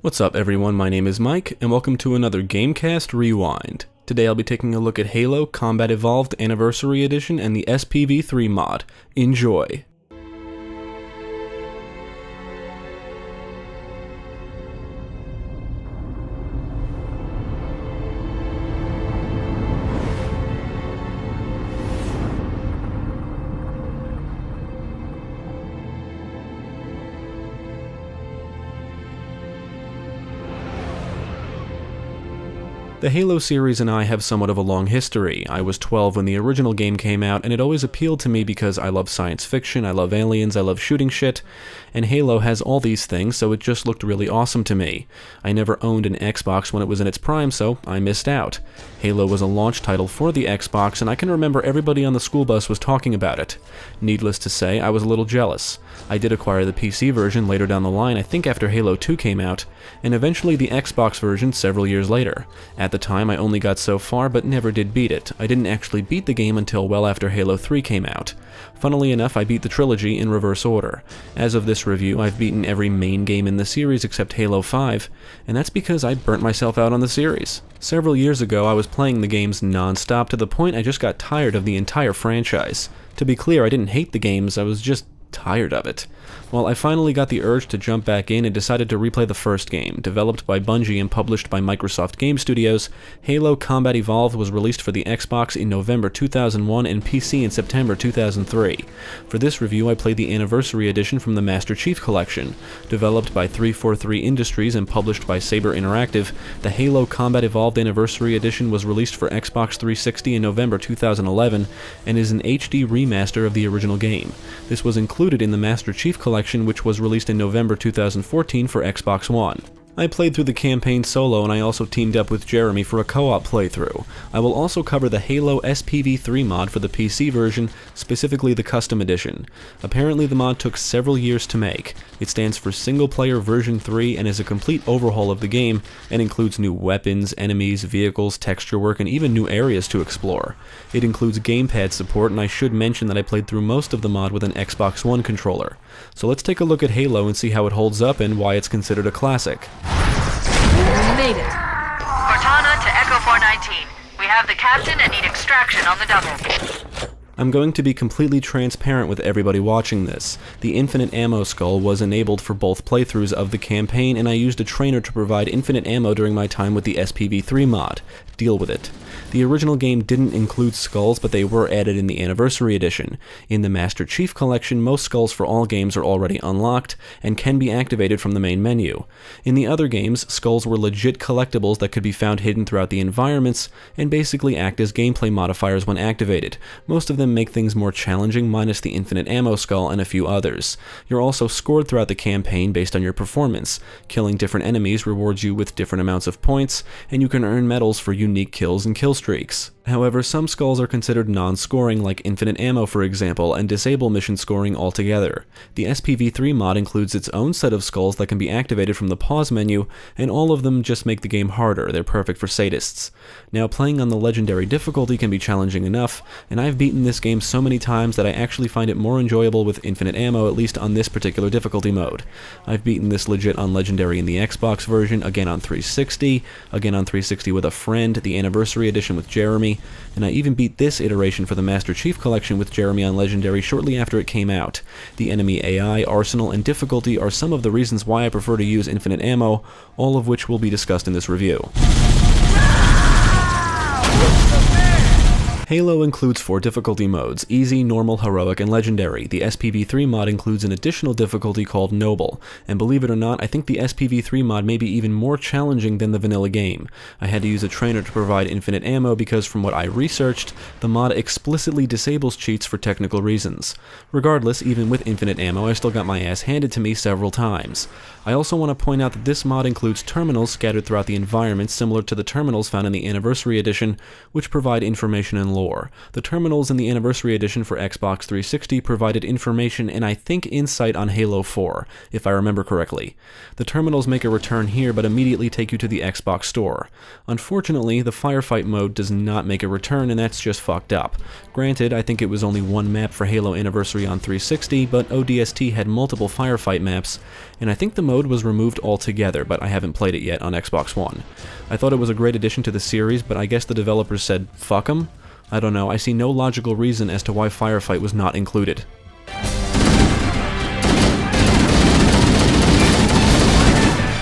What's up everyone, my name is Mike, and welcome to another GameCast Rewind. Today I'll be taking a look at Halo Combat Evolved Anniversary Edition and the SPV3 mod. Enjoy! The Halo series and I have somewhat of a long history. I was 12 when the original game came out, and it always appealed to me because I love science fiction, I love aliens, I love shooting shit, and Halo has all these things, so it just looked really awesome to me. I never owned an Xbox when it was in its prime, so I missed out. Halo was a launch title for the Xbox, and I can remember everybody on the school bus was talking about it. Needless to say, I was a little jealous. I did acquire the PC version later down the line, I think after Halo 2 came out, and eventually the Xbox version several years later. At the time, I only got so far, but never did beat it. I didn't actually beat the game until well after Halo 3 came out. Funnily enough, I beat the trilogy in reverse order. As of this review, I've beaten every main game in the series except Halo 5, and that's because I burnt myself out on the series. Several years ago, I was playing the games non-stop to the point I just got tired of the entire franchise. To be clear, I didn't hate the games, I was just tired of it. Well, I finally got the urge to jump back in and decided to replay the first game. Developed by Bungie and published by Microsoft Game Studios, Halo Combat Evolved was released for the Xbox in November 2001 and PC in September 2003. For this review, I played the Anniversary Edition from the Master Chief Collection. Developed by 343 Industries and published by Saber Interactive, the Halo Combat Evolved Anniversary Edition was released for Xbox 360 in November 2011 and is an HD remaster of the original game. This was included in the Master Chief Collection, which was released in November 2014 for Xbox One. I played through the campaign solo, and I also teamed up with Jeremy for a co-op playthrough. I will also cover the Halo SPV3 mod for the PC version, specifically the Custom Edition. Apparently the mod took several years to make. It stands for Single Player Version 3 and is a complete overhaul of the game, and includes new weapons, enemies, vehicles, texture work, and even new areas to explore. It includes gamepad support, and I should mention that I played through most of the mod with an Xbox One controller. So let's take a look at Halo and see how it holds up and why it's considered a classic. We made it. Cortana to Echo 419. We have the captain and need extraction on the double. I'm going to be completely transparent with everybody watching this. The infinite ammo skull was enabled for both playthroughs of the campaign, and I used a trainer to provide infinite ammo during my time with the SPV3 mod. Deal with it. The original game didn't include skulls, but they were added in the Anniversary Edition. In the Master Chief Collection, most skulls for all games are already unlocked, and can be activated from the main menu. In the other games, skulls were legit collectibles that could be found hidden throughout the environments, and basically act as gameplay modifiers when activated. Most of them make things more challenging, minus the infinite ammo skull and a few others. You're also scored throughout the campaign based on your performance. Killing different enemies rewards you with different amounts of points, and you can earn medals for unique kills and kill streaks. However, some skulls are considered non-scoring, like infinite ammo for example, and disable mission scoring altogether. The SPV3 mod includes its own set of skulls that can be activated from the pause menu, and all of them just make the game harder. They're perfect for sadists. Now, playing on the legendary difficulty can be challenging enough, and I've beaten this game so many times that I actually find it more enjoyable with infinite ammo, at least on this particular difficulty mode. I've beaten this legit on legendary in the Xbox version, again on 360, again on 360 with a friend, the Anniversary Edition with Jeremy, and I even beat this iteration for the Master Chief Collection with Jeremy on Legendary shortly after it came out. The enemy AI, arsenal, and difficulty are some of the reasons why I prefer to use infinite ammo, all of which will be discussed in this review. Halo includes 4 difficulty modes: Easy, Normal, Heroic, and Legendary. The SPV3 mod includes an additional difficulty called Noble, and believe it or not, I think the SPV3 mod may be even more challenging than the vanilla game. I had to use a trainer to provide infinite ammo because from what I researched, the mod explicitly disables cheats for technical reasons. Regardless, even with infinite ammo, I still got my ass handed to me several times. I also want to point out that this mod includes terminals scattered throughout the environment similar to the terminals found in the Anniversary Edition, which provide information and lore. The terminals in the Anniversary Edition for Xbox 360 provided information and I think insight on Halo 4, if I remember correctly. The terminals make a return here but immediately take you to the Xbox store. Unfortunately, the firefight mode does not make a return and that's just fucked up. Granted, I think it was only one map for Halo Anniversary on 360, but ODST had multiple firefight maps, and I think the mode was removed altogether, but I haven't played it yet on Xbox One. I thought it was a great addition to the series, but I guess the developers said, fuck 'em? I don't know, I see no logical reason as to why firefight was not included.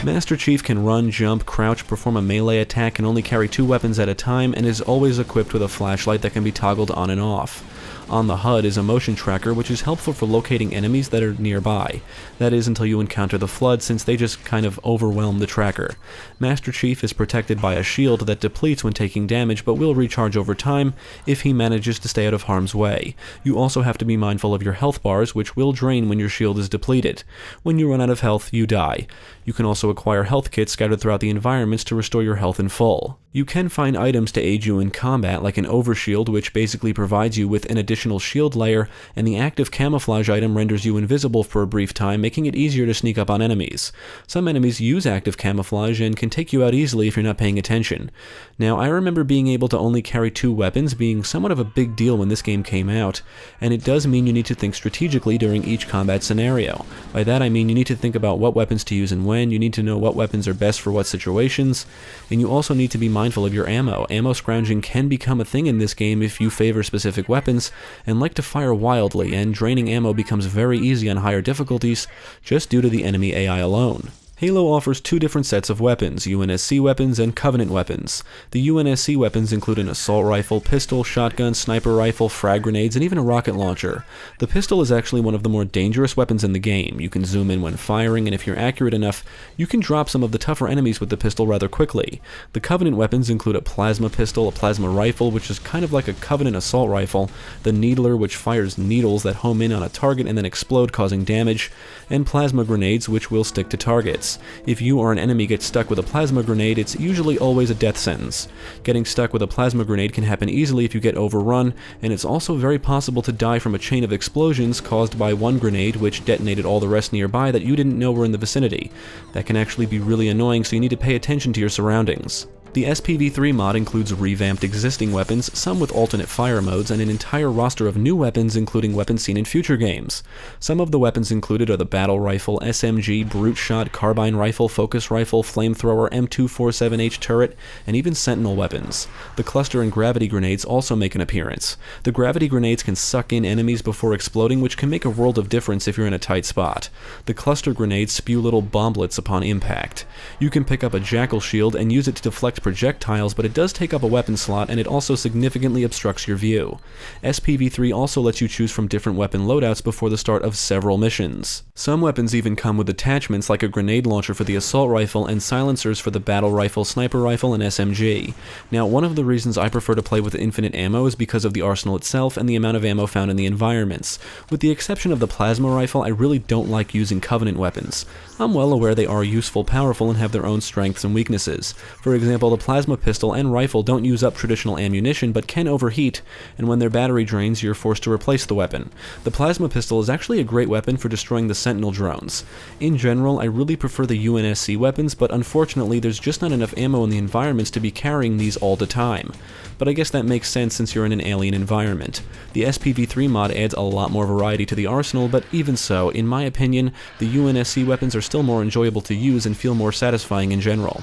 Master Chief can run, jump, crouch, perform a melee attack, can only carry 2 weapons at a time, and is always equipped with a flashlight that can be toggled on and off. On the HUD is a motion tracker, which is helpful for locating enemies that are nearby. That is until you encounter the Flood, since they just kind of overwhelm the tracker. Master Chief is protected by a shield that depletes when taking damage, but will recharge over time if he manages to stay out of harm's way. You also have to be mindful of your health bars, which will drain when your shield is depleted. When you run out of health, you die. You can also acquire health kits scattered throughout the environments to restore your health in full. You can find items to aid you in combat, like an overshield, which basically provides you with an additional shield layer, and the active camouflage item renders you invisible for a brief time, making it easier to sneak up on enemies. Some enemies use active camouflage and can take you out easily if you're not paying attention. Now, I remember being able to only carry 2 weapons being somewhat of a big deal when this game came out, and it does mean you need to think strategically during each combat scenario. By that I mean you need to think about what weapons to use and when, you need to know what weapons are best for what situations, and you also need to be mindful of your ammo. Ammo scrounging can become a thing in this game if you favor specific weapons and like to fire wildly, and draining ammo becomes very easy on higher difficulties just due to the enemy AI alone. Halo offers 2 different sets of weapons, UNSC weapons and Covenant weapons. The UNSC weapons include an assault rifle, pistol, shotgun, sniper rifle, frag grenades, and even a rocket launcher. The pistol is actually one of the more dangerous weapons in the game. You can zoom in when firing, and if you're accurate enough, you can drop some of the tougher enemies with the pistol rather quickly. The Covenant weapons include a plasma pistol, a plasma rifle, which is kind of like a Covenant assault rifle, the Needler, which fires needles that home in on a target and then explode, causing damage, and plasma grenades, which will stick to targets. If you or an enemy gets stuck with a plasma grenade, it's usually always a death sentence. Getting stuck with a plasma grenade can happen easily if you get overrun, and it's also very possible to die from a chain of explosions caused by one grenade which detonated all the rest nearby that you didn't know were in the vicinity. That can actually be really annoying, so you need to pay attention to your surroundings. The SPV3 mod includes revamped existing weapons, some with alternate fire modes, and an entire roster of new weapons including weapons seen in future games. Some of the weapons included are the battle rifle, SMG, brute shot, carbine rifle, focus rifle, flamethrower, M247H turret, and even sentinel weapons. The cluster and gravity grenades also make an appearance. The gravity grenades can suck in enemies before exploding, which can make a world of difference if you're in a tight spot. The cluster grenades spew little bomblets upon impact. You can pick up a jackal shield and use it to deflect projectiles, but it does take up a weapon slot, and it also significantly obstructs your view. SPV3 also lets you choose from different weapon loadouts before the start of several missions. Some weapons even come with attachments like a grenade launcher for the assault rifle and silencers for the battle rifle, sniper rifle, and SMG. Now, one of the reasons I prefer to play with infinite ammo is because of the arsenal itself and the amount of ammo found in the environments. With the exception of the plasma rifle, I really don't like using Covenant weapons. I'm well aware they are useful, powerful, and have their own strengths and weaknesses. For example, the plasma pistol and rifle don't use up traditional ammunition but can overheat, and when their battery drains, you're forced to replace the weapon. The plasma pistol is actually a great weapon for destroying the Sentinel drones. In general, I really prefer the UNSC weapons, but unfortunately there's just not enough ammo in the environments to be carrying these all the time. But I guess that makes sense since you're in an alien environment. The SPV3 mod adds a lot more variety to the arsenal, but even so, in my opinion, the UNSC weapons are still more enjoyable to use and feel more satisfying in general.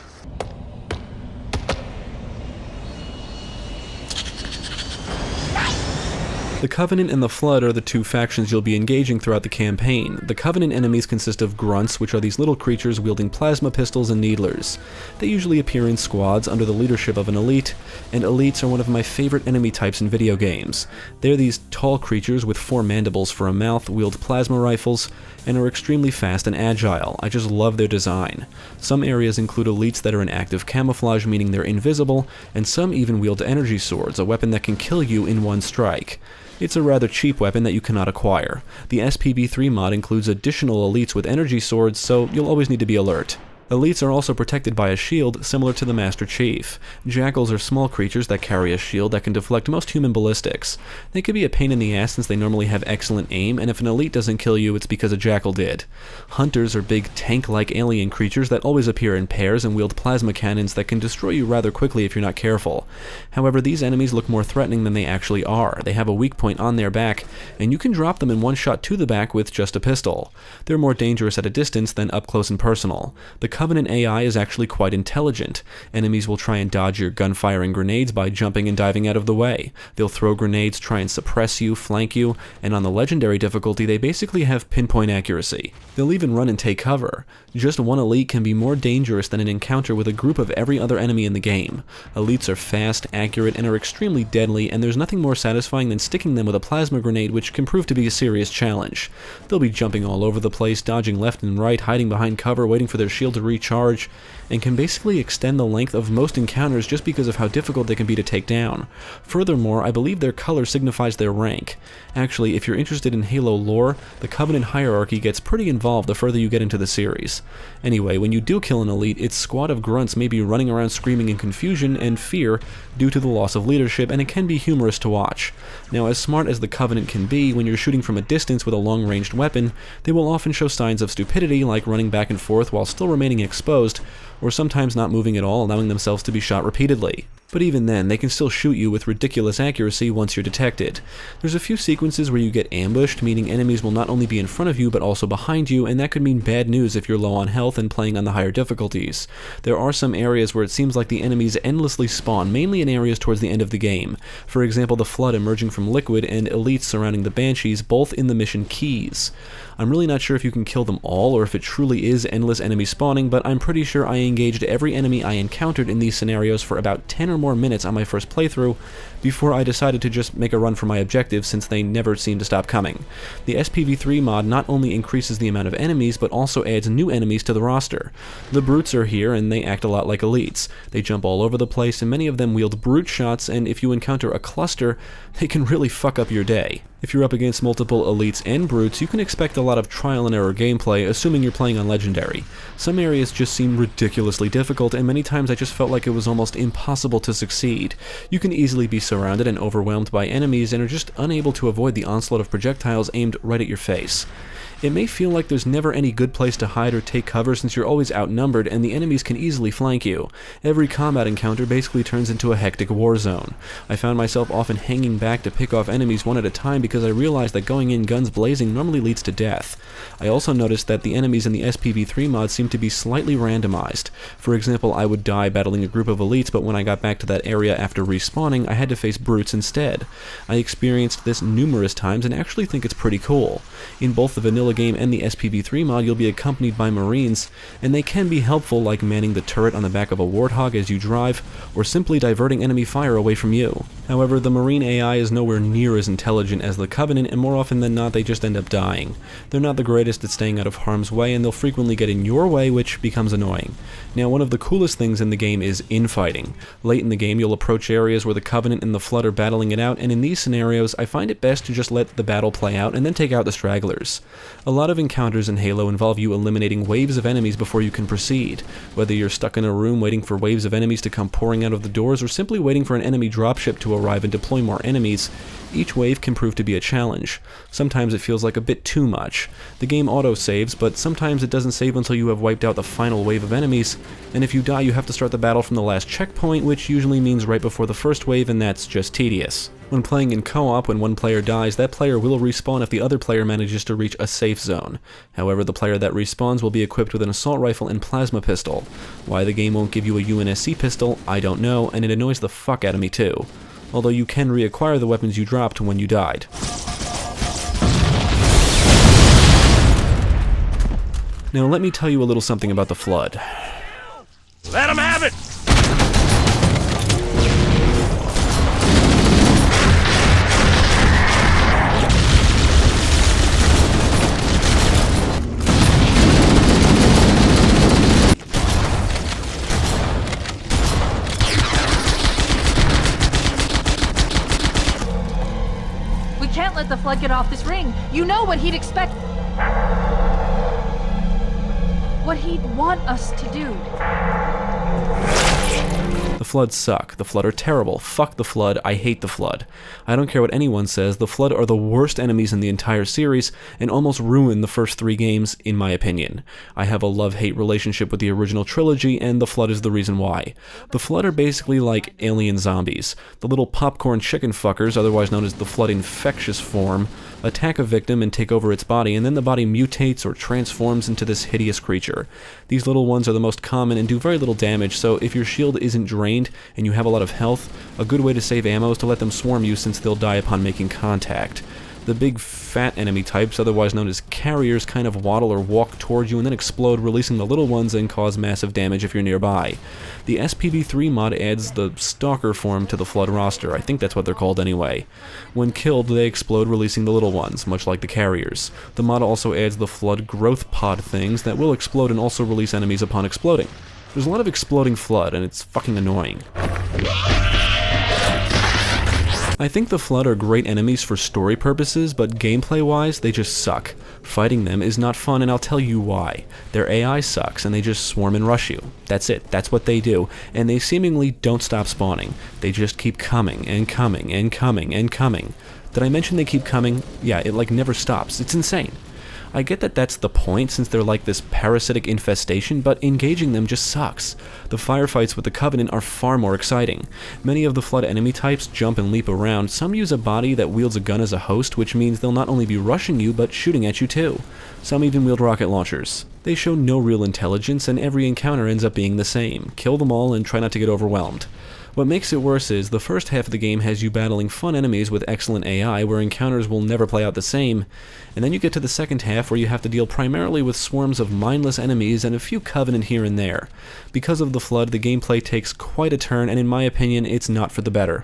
The Covenant and the Flood are the 2 factions you'll be engaging throughout the campaign. The Covenant enemies consist of grunts, which are these little creatures wielding plasma pistols and needlers. They usually appear in squads under the leadership of an elite, and elites are one of my favorite enemy types in video games. They're these tall creatures with 4 mandibles for a mouth, wield plasma rifles, and are extremely fast and agile. I just love their design. Some areas include elites that are in active camouflage, meaning they're invisible, and some even wield energy swords, a weapon that can kill you in one strike. It's a rather cheap weapon that you cannot acquire. The SPV3 mod includes additional elites with energy swords, so you'll always need to be alert. Elites are also protected by a shield similar to the Master Chief. Jackals are small creatures that carry a shield that can deflect most human ballistics. They can be a pain in the ass since they normally have excellent aim, and if an elite doesn't kill you, it's because a jackal did. Hunters are big tank-like alien creatures that always appear in pairs and wield plasma cannons that can destroy you rather quickly if you're not careful. However, these enemies look more threatening than they actually are. They have a weak point on their back, and you can drop them in one shot to the back with just a pistol. They're more dangerous at a distance than up close and personal. The Covenant AI is actually quite intelligent. Enemies will try and dodge your gun-firing grenades by jumping and diving out of the way. They'll throw grenades, try and suppress you, flank you, and on the legendary difficulty they basically have pinpoint accuracy. They'll even run and take cover. Just one elite can be more dangerous than an encounter with a group of every other enemy in the game. Elites are fast, accurate, and are extremely deadly, and there's nothing more satisfying than sticking them with a plasma grenade, which can prove to be a serious challenge. They'll be jumping all over the place, dodging left and right, hiding behind cover, waiting for their shield to recharge, and can basically extend the length of most encounters just because of how difficult they can be to take down. Furthermore, I believe their color signifies their rank. Actually, if you're interested in Halo lore, the Covenant hierarchy gets pretty involved the further you get into the series. Anyway, when you do kill an elite, its squad of grunts may be running around screaming in confusion and fear due to the loss of leadership, and it can be humorous to watch. Now, as smart as the Covenant can be, when you're shooting from a distance with a long-ranged weapon, they will often show signs of stupidity, like running back and forth while still remaining exposed, or sometimes not moving at all, allowing themselves to be shot repeatedly. But even then, they can still shoot you with ridiculous accuracy once you're detected. There's a few sequences where you get ambushed, meaning enemies will not only be in front of you but also behind you, and that could mean bad news if you're low on health and playing on the higher difficulties. There are some areas where it seems like the enemies endlessly spawn, mainly in areas towards the end of the game. For example, the Flood emerging from Liquid and elites surrounding the Banshees, both in the mission Keys. I'm really not sure if you can kill them all or if it truly is endless enemy spawning, but I'm pretty sure I engaged every enemy I encountered in these scenarios for about 10 or more minutes on my first playthrough before I decided to just make a run for my objectives, since they never seem to stop coming. The SPV3 mod not only increases the amount of enemies but also adds new enemies to the roster. The brutes are here and they act a lot like elites. They jump all over the place and many of them wield brute shots, and if you encounter a cluster, they can really fuck up your day. If you're up against multiple elites and brutes, you can expect a lot of trial and error gameplay, assuming you're playing on Legendary. Some areas just seem ridiculously difficult, and many times I just felt like it was almost impossible to succeed. You can easily be surrounded and overwhelmed by enemies and are just unable to avoid the onslaught of projectiles aimed right at your face. It may feel like there's never any good place to hide or take cover since you're always outnumbered and the enemies can easily flank you. Every combat encounter basically turns into a hectic war zone. I found myself often hanging back to pick off enemies one at a time because I realized that going in guns blazing normally leads to death. I also noticed that the enemies in the SPV3 mod seem to be slightly randomized. For example, I would die battling a group of elites, but when I got back to that area after respawning, I had to face brutes instead. I experienced this numerous times and actually think it's pretty cool. In both the vanilla game and the SPV3 mod, you'll be accompanied by Marines, and they can be helpful, like manning the turret on the back of a Warthog as you drive, or simply diverting enemy fire away from you. However, the Marine AI is nowhere near as intelligent as the Covenant, and more often than not they just end up dying. They're not the greatest at staying out of harm's way, and they'll frequently get in your way, which becomes annoying. Now, one of the coolest things in the game is infighting. Late in the game, you'll approach areas where the Covenant and the Flood are battling it out, and in these scenarios, I find it best to just let the battle play out and then take out the stragglers. A lot of encounters in Halo involve you eliminating waves of enemies before you can proceed. Whether you're stuck in a room waiting for waves of enemies to come pouring out of the doors, or simply waiting for an enemy dropship to arrive and deploy more enemies, each wave can prove to be a challenge. Sometimes it feels like a bit too much. The game auto-saves, but sometimes it doesn't save until you have wiped out the final wave of enemies, and if you die you have to start the battle from the last checkpoint, which usually means right before the first wave, and that's just tedious. When playing in co-op, when one player dies, that player will respawn if the other player manages to reach a safe zone. However, the player that respawns will be equipped with an assault rifle and plasma pistol. Why the game won't give you a UNSC pistol, I don't know, and it annoys the fuck out of me too. Although you can reacquire the weapons you dropped when you died. Now let me tell you a little something about the Flood. Let him have it! We can't let the Flood get off this ring. You know what he'd expect. what he'd want us to do. The Flood suck. The Flood are terrible. Fuck the Flood. I hate the Flood. I don't care what anyone says, the Flood are the worst enemies in the entire series and almost ruin the first 3 games, in my opinion. I have a love-hate relationship with the original trilogy, and the Flood is the reason why. The Flood are basically like alien zombies. The little popcorn chicken fuckers, otherwise known as the Flood infectious form, attack a victim and take over its body, and then the body mutates or transforms into this hideous creature. These little ones are the most common and do very little damage, so if your shield isn't drained and you have a lot of health, a good way to save ammo is to let them swarm you since they'll die upon making contact. The big fat enemy types, otherwise known as carriers, kind of waddle or walk towards you and then explode, releasing the little ones and cause massive damage if you're nearby. The SPV3 mod adds the Stalker form to the Flood roster. I think that's what they're called anyway. When killed, they explode, releasing the little ones, much like the carriers. The mod also adds the Flood growth pod things that will explode and also release enemies upon exploding. There's a lot of exploding Flood, and it's fucking annoying. I think the Flood are great enemies for story purposes, but gameplay-wise, they just suck. Fighting them is not fun, and I'll tell you why. Their AI sucks, and they just swarm and rush you. That's it. That's what they do. And they seemingly don't stop spawning. They just keep coming, and coming, and coming, and coming. Did I mention they keep coming? Yeah, it never stops. It's insane. I get that that's the point, since they're like this parasitic infestation, but engaging them just sucks. The firefights with the Covenant are far more exciting. Many of the Flood enemy types jump and leap around. Some use a body that wields a gun as a host, which means they'll not only be rushing you, but shooting at you too. Some even wield rocket launchers. They show no real intelligence, and every encounter ends up being the same. Kill them all and try not to get overwhelmed. What makes it worse is the first half of the game has you battling fun enemies with excellent AI where encounters will never play out the same, and then you get to the second half where you have to deal primarily with swarms of mindless enemies and a few Covenant here and there. Because of the Flood, the gameplay takes quite a turn, and in my opinion, it's not for the better.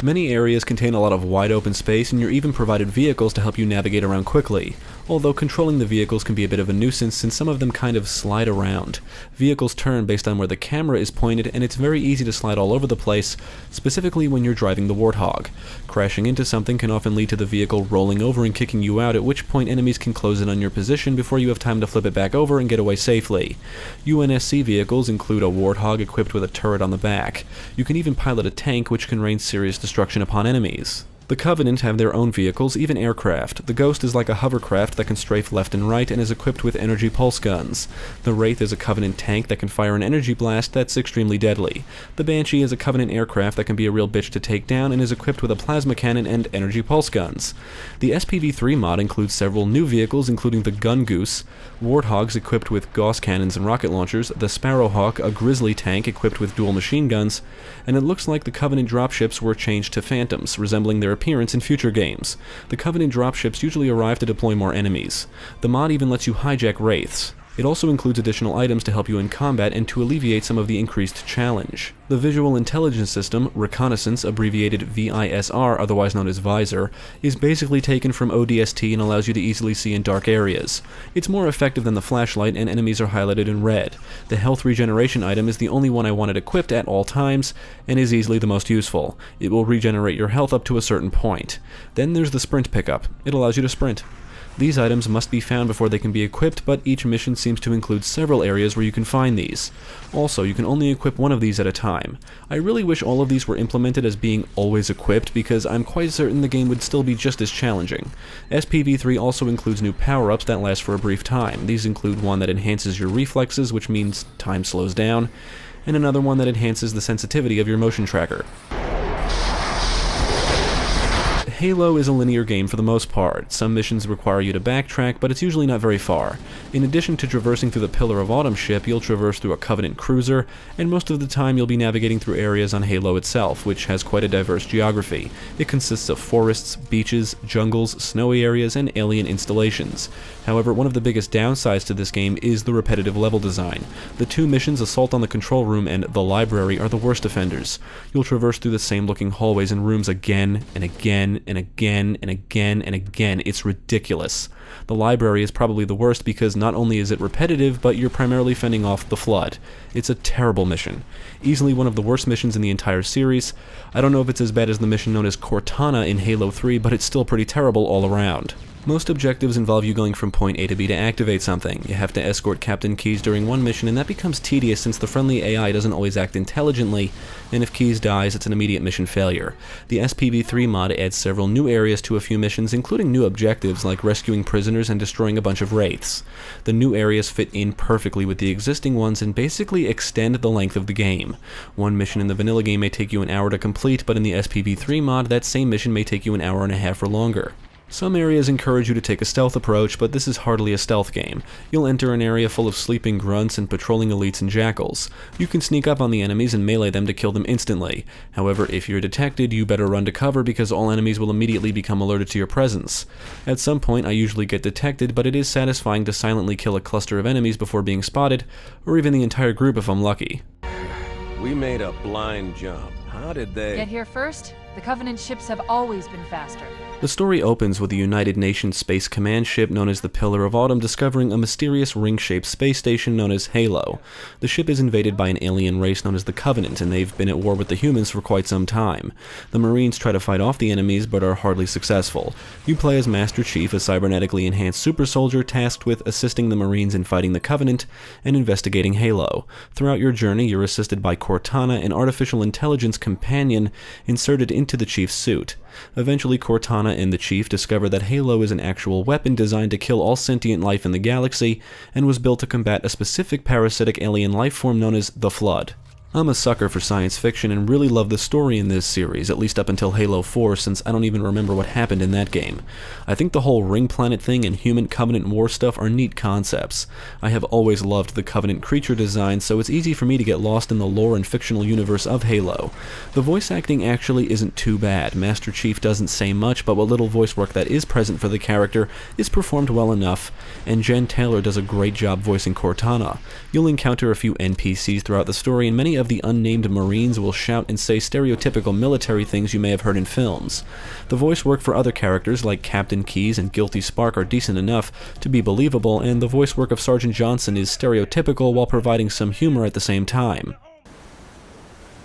Many areas contain a lot of wide open space, and you're even provided vehicles to help you navigate around quickly, although controlling the vehicles can be a bit of a nuisance since some of them kind of slide around. Vehicles turn based on where the camera is pointed, and it's very easy to slide all over the place, specifically when you're driving the Warthog. Crashing into something can often lead to the vehicle rolling over and kicking you out, at which point enemies can close in on your position before you have time to flip it back over and get away safely. UNSC vehicles include a Warthog equipped with a turret on the back. You can even pilot a tank, which can rain serious destruction upon enemies. The Covenant have their own vehicles, even aircraft. The Ghost is like a hovercraft that can strafe left and right and is equipped with energy pulse guns. The Wraith is a Covenant tank that can fire an energy blast that's extremely deadly. The Banshee is a Covenant aircraft that can be a real bitch to take down and is equipped with a plasma cannon and energy pulse guns. The SPV3 mod includes several new vehicles, including the Gun Goose, Warthogs equipped with Gauss cannons and rocket launchers, the Sparrowhawk, a Grizzly tank equipped with dual machine guns, and it looks like the Covenant dropships were changed to Phantoms, resembling their appearance in future games. The Covenant dropships usually arrive to deploy more enemies. The mod even lets you hijack Wraiths. It also includes additional items to help you in combat and to alleviate some of the increased challenge. The Visual Intelligence System, Reconnaissance, abbreviated VISR, otherwise known as Visor, is basically taken from ODST and allows you to easily see in dark areas. It's more effective than the flashlight, and enemies are highlighted in red. The health regeneration item is the only one I wanted equipped at all times, and is easily the most useful. It will regenerate your health up to a certain point. Then there's the sprint pickup. It allows you to sprint. These items must be found before they can be equipped, but each mission seems to include several areas where you can find these. Also, you can only equip one of these at a time. I really wish all of these were implemented as being always equipped, because I'm quite certain the game would still be just as challenging. SPV3 also includes new power-ups that last for a brief time. These include one that enhances your reflexes, which means time slows down, and another one that enhances the sensitivity of your motion tracker. Halo is a linear game for the most part. Some missions require you to backtrack, but it's usually not very far. In addition to traversing through the Pillar of Autumn ship, you'll traverse through a Covenant cruiser, and most of the time you'll be navigating through areas on Halo itself, which has quite a diverse geography. It consists of forests, beaches, jungles, snowy areas, and alien installations. However, one of the biggest downsides to this game is the repetitive level design. The two missions, Assault on the Control Room and The Library, are the worst offenders. You'll traverse through the same looking hallways and rooms again and again and again and again and again. It's ridiculous. The Library is probably the worst because not only is it repetitive, but you're primarily fending off the Flood. It's a terrible mission. Easily one of the worst missions in the entire series. I don't know if it's as bad as the mission known as Cortana in Halo 3, but it's still pretty terrible all around. Most objectives involve you going from point A to B to activate something. You have to escort Captain Keyes during one mission, and that becomes tedious since the friendly AI doesn't always act intelligently, and if Keyes dies, it's an immediate mission failure. The SPV3 mod adds several new areas to a few missions, including new objectives like rescuing prisoners and destroying a bunch of wraiths. The new areas fit in perfectly with the existing ones and basically extend the length of the game. One mission in the vanilla game may take you an hour to complete, but in the SPV3 mod, that same mission may take you an hour and a half or longer. Some areas encourage you to take a stealth approach, but this is hardly a stealth game. You'll enter an area full of sleeping grunts and patrolling elites and jackals. You can sneak up on the enemies and melee them to kill them instantly. However, if you're detected, you better run to cover because all enemies will immediately become alerted to your presence. At some point, I usually get detected, but it is satisfying to silently kill a cluster of enemies before being spotted, or even the entire group if I'm lucky. We made a blind jump. How did they... Get here first? The Covenant ships have always been faster. The story opens with the United Nations Space Command ship known as the Pillar of Autumn discovering a mysterious ring-shaped space station known as Halo. The ship is invaded by an alien race known as the Covenant, and they've been at war with the humans for quite some time. The Marines try to fight off the enemies, but are hardly successful. You play as Master Chief, a cybernetically enhanced super soldier tasked with assisting the Marines in fighting the Covenant and investigating Halo. Throughout your journey, you're assisted by Cortana, an artificial intelligence companion inserted into the Chief's suit. Eventually, Cortana and the Chief discover that Halo is an actual weapon designed to kill all sentient life in the galaxy and was built to combat a specific parasitic alien life form known as the Flood. I'm a sucker for science fiction and really love the story in this series, at least up until Halo 4, since I don't even remember what happened in that game. I think the whole ring planet thing and human Covenant war stuff are neat concepts. I have always loved the Covenant creature design, so it's easy for me to get lost in the lore and fictional universe of Halo. The voice acting actually isn't too bad. Master Chief doesn't say much, but what little voice work that is present for the character is performed well enough, and Jen Taylor does a great job voicing Cortana. You'll encounter a few NPCs throughout the story, and many of the unnamed Marines will shout and say stereotypical military things you may have heard in films. The voice work for other characters like Captain Keyes and Guilty Spark are decent enough to be believable, and the voice work of Sergeant Johnson is stereotypical while providing some humor at the same time.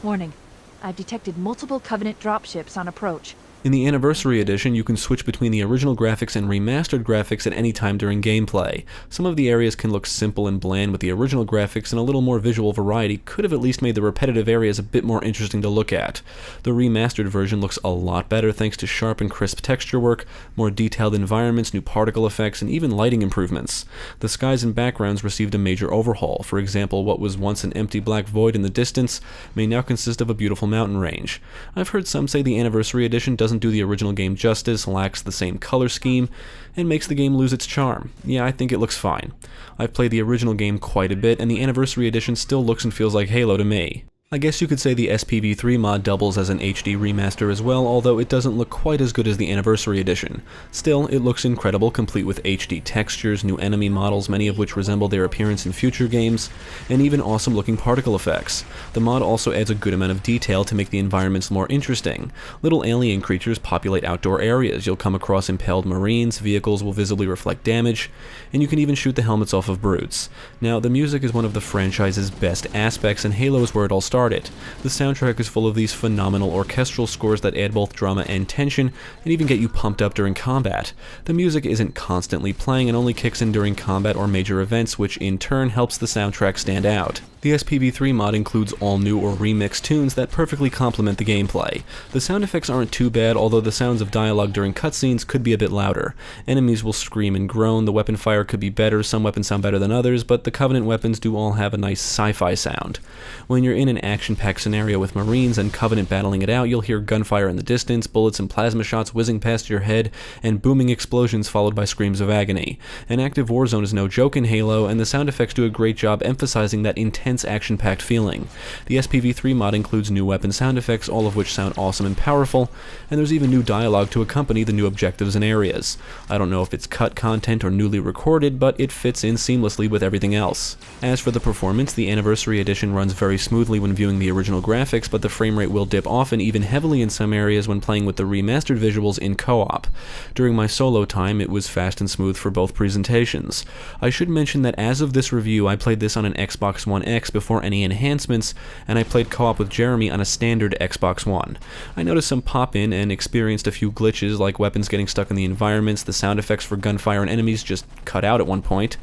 Warning. I've detected multiple Covenant dropships on approach. In the Anniversary Edition, you can switch between the original graphics and remastered graphics at any time during gameplay. Some of the areas can look simple and bland with the original graphics, and a little more visual variety could have at least made the repetitive areas a bit more interesting to look at. The remastered version looks a lot better thanks to sharp and crisp texture work, more detailed environments, new particle effects, and even lighting improvements. The skies and backgrounds received a major overhaul. For example, what was once an empty black void in the distance may now consist of a beautiful mountain range. I've heard some say the Anniversary Edition doesn't do the original game justice, lacks the same color scheme, and makes the game lose its charm. Yeah, I think it looks fine. I've played the original game quite a bit, and the Anniversary Edition still looks and feels like Halo to me. I guess you could say the SPV3 mod doubles as an HD remaster as well, although it doesn't look quite as good as the Anniversary Edition. Still, it looks incredible, complete with HD textures, new enemy models, many of which resemble their appearance in future games, and even awesome looking particle effects. The mod also adds a good amount of detail to make the environments more interesting. Little alien creatures populate outdoor areas, you'll come across impaled Marines, vehicles will visibly reflect damage, and you can even shoot the helmets off of brutes. Now, the music is one of the franchise's best aspects, and Halo is where it all started. The soundtrack is full of these phenomenal orchestral scores that add both drama and tension, and even get you pumped up during combat. The music isn't constantly playing and only kicks in during combat or major events, which in turn helps the soundtrack stand out. The SPV3 mod includes all new or remixed tunes that perfectly complement the gameplay. The sound effects aren't too bad, although the sounds of dialogue during cutscenes could be a bit louder. Enemies will scream and groan, the weapon fire could be better, some weapons sound better than others, but the Covenant weapons do all have a nice sci-fi sound. When you're in an action-packed scenario with Marines and Covenant battling it out, you'll hear gunfire in the distance, bullets and plasma shots whizzing past your head, and booming explosions followed by screams of agony. An active war zone is no joke in Halo, and the sound effects do a great job emphasizing that intense action-packed feeling. The SPV3 mod includes new weapon sound effects, all of which sound awesome and powerful, and there's even new dialogue to accompany the new objectives and areas. I don't know if it's cut content or newly recorded, but it fits in seamlessly with everything else. As for the performance, the Anniversary Edition runs very smoothly when viewing the original graphics, but the frame rate will dip off and even heavily in some areas when playing with the remastered visuals in co-op. During my solo time, it was fast and smooth for both presentations. I should mention that as of this review, I played this on an Xbox One X before any enhancements, and I played co-op with Jeremy on a standard Xbox One. I noticed some pop-in and experienced a few glitches like weapons getting stuck in the environments, the sound effects for gunfire and enemies just cut out at one point.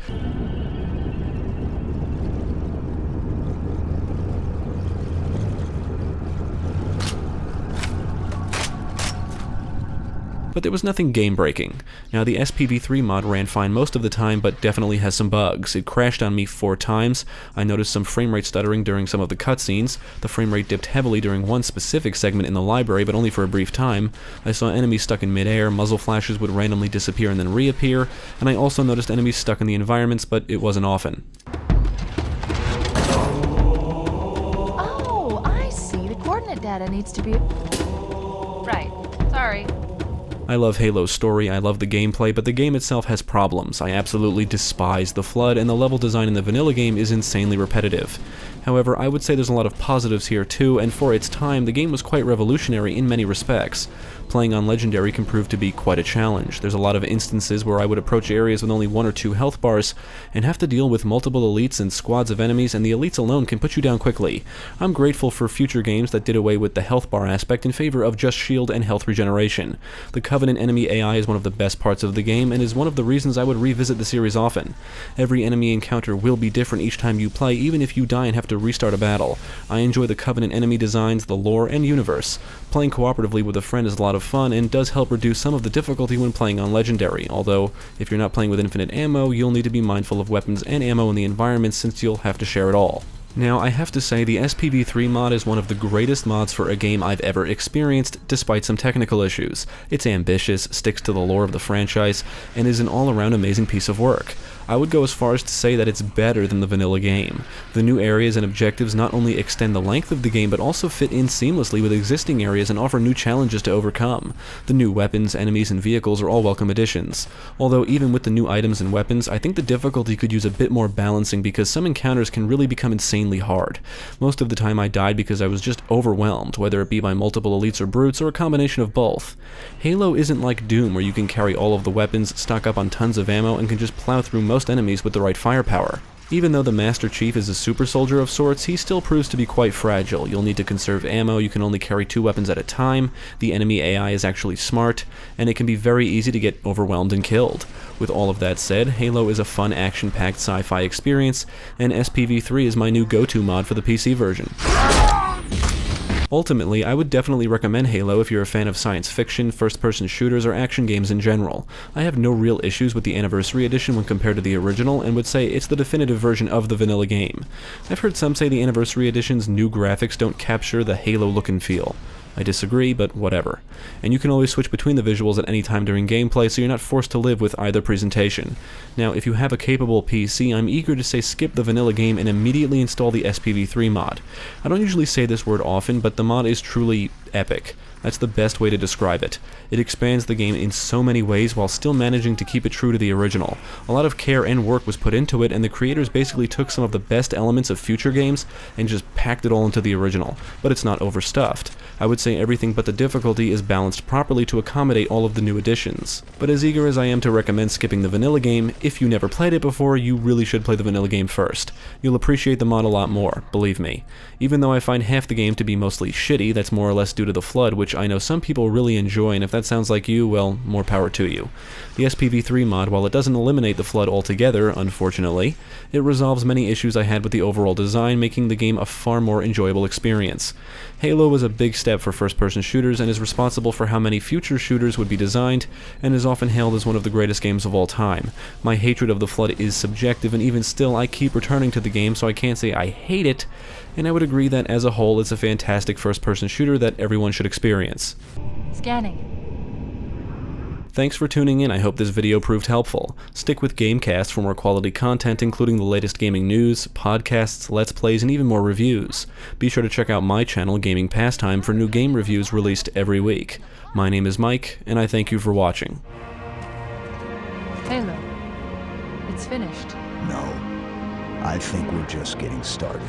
But there was nothing game-breaking. Now, the SPV3 mod ran fine most of the time, but definitely has some bugs. It crashed on me 4 times, I noticed some frame rate stuttering during some of the cutscenes, the frame rate dipped heavily during one specific segment in the library, but only for a brief time, I saw enemies stuck in mid-air, muzzle flashes would randomly disappear and then reappear, and I also noticed enemies stuck in the environments, but it wasn't often. Oh, I see. The coordinate data needs to be... Right. Sorry. I love Halo's story, I love the gameplay, but the game itself has problems. I absolutely despise the Flood, and the level design in the vanilla game is insanely repetitive. However, I would say there's a lot of positives here too, and for its time, the game was quite revolutionary in many respects. Playing on Legendary can prove to be quite a challenge. There's a lot of instances where I would approach areas with only 1 or 2 health bars, and have to deal with multiple elites and squads of enemies, and the elites alone can put you down quickly. I'm grateful for future games that did away with the health bar aspect in favor of just shield and health regeneration. The Covenant enemy AI is one of the best parts of the game, and is one of the reasons I would revisit the series often. Every enemy encounter will be different each time you play, even if you die and have to restart a battle. I enjoy the Covenant enemy designs, the lore, and universe. Playing cooperatively with a friend is a lot of fun, and does help reduce some of the difficulty when playing on Legendary, although, if you're not playing with infinite ammo, you'll need to be mindful of weapons and ammo in the environment since you'll have to share it all. Now, I have to say, the SPV3 mod is one of the greatest mods for a game I've ever experienced, despite some technical issues. It's ambitious, sticks to the lore of the franchise, and is an all-around amazing piece of work. I would go as far as to say that it's better than the vanilla game. The new areas and objectives not only extend the length of the game, but also fit in seamlessly with existing areas and offer new challenges to overcome. The new weapons, enemies, and vehicles are all welcome additions. Although even with the new items and weapons, I think the difficulty could use a bit more balancing because some encounters can really become insanely hard. Most of the time I died because I was just overwhelmed, whether it be by multiple elites or brutes, or a combination of both. Halo isn't like Doom, where you can carry all of the weapons, stock up on tons of ammo, and can just plow through most enemies with the right firepower. Even though the Master Chief is a super soldier of sorts, he still proves to be quite fragile. You'll need to conserve ammo, you can only carry 2 weapons at a time, the enemy AI is actually smart, and it can be very easy to get overwhelmed and killed. With all of that said, Halo is a fun action-packed sci-fi experience, and SPV3 is my new go-to mod for the PC version. Ultimately, I would definitely recommend Halo if you're a fan of science fiction, first-person shooters, or action games in general. I have no real issues with the Anniversary Edition when compared to the original, and would say it's the definitive version of the vanilla game. I've heard some say the Anniversary Edition's new graphics don't capture the Halo look and feel. I disagree, but whatever. And you can always switch between the visuals at any time during gameplay, so you're not forced to live with either presentation. Now, if you have a capable PC, I'm eager to say skip the vanilla game and immediately install the SPV3 mod. I don't usually say this word often, but the mod is truly epic. That's the best way to describe it. It expands the game in so many ways while still managing to keep it true to the original. A lot of care and work was put into it, and the creators basically took some of the best elements of future games and just packed it all into the original, but it's not overstuffed. I would say everything but the difficulty is balanced properly to accommodate all of the new additions. But as eager as I am to recommend skipping the vanilla game, if you never played it before, you really should play the vanilla game first. You'll appreciate the mod a lot more, believe me. Even though I find half the game to be mostly shitty, that's more or less due to the Flood, which I know some people really enjoy, and if that sounds like you, well, more power to you. The SPV3 mod, while it doesn't eliminate the Flood altogether, unfortunately, it resolves many issues I had with the overall design, making the game a far more enjoyable experience. Halo was a big step for first-person shooters and is responsible for how many future shooters would be designed, and is often hailed as one of the greatest games of all time. My hatred of the Flood is subjective, and even still I keep returning to the game, so I can't say I hate it, and I would agree that as a whole it's a fantastic first-person shooter that everyone should experience. Scanning. Thanks for tuning in, I hope this video proved helpful. Stick with GameCast for more quality content, including the latest gaming news, podcasts, let's plays, and even more reviews. Be sure to check out my channel, Gaming Pastime, for new game reviews released every week. My name is Mike, and I thank you for watching. Halo. It's finished. No. I think we're just getting started.